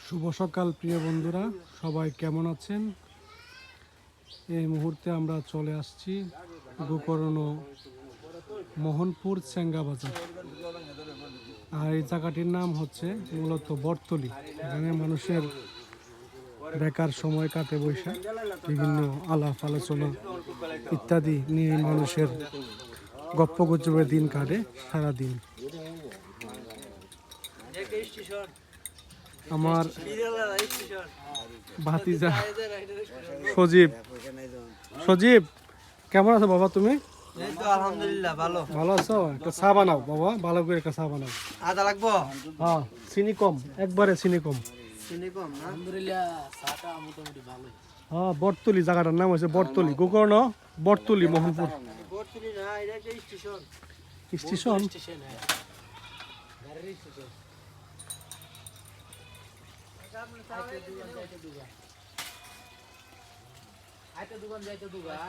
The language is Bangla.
শুভ সকাল প্রিয় বন্ধুরা, সবাই কেমন আছেন? এই মুহূর্তে আমরা চলে আসছি গোকর্ণ মোহনপুর চেঙ্গা বাজার। আর এই জায়গাটির নাম হচ্ছে মূলত বটতলি। এখানে মানুষের বেকার সময় কাটে বৈশা বিভিন্ন আলাপ আলোচনা ইত্যাদি নিয়ে মানুষের গপ্পগুজবে দিন কাটে সারাদিন। আমার ভাতিজা সজীব। সজীব, কেমন আছো বাবা তুমি? আলহামদুলিল্লাহ ভালো। ভালো আছো? একটা চা বানাও বাবা, ভালো করে একটা চা বানাও। আদা লাগবো? হ্যাঁ, চিনি কম, একবারে চিনি কম। চিনি কম না? আলহামদুলিল্লাহ চাটা মোটামুটি ভালোই। হ্যাঁ, বটতলি, জায়গাটার নাম হচ্ছে বটতলি, গোকর্ণ বটতলি মোহনপুর বটতলি না, এটা একটা স্টেশন। স্টেশন। স্টেশন হ্যাঁ, গাড়ির স্টেশন। আইতে দোকান যাইতে দুগা।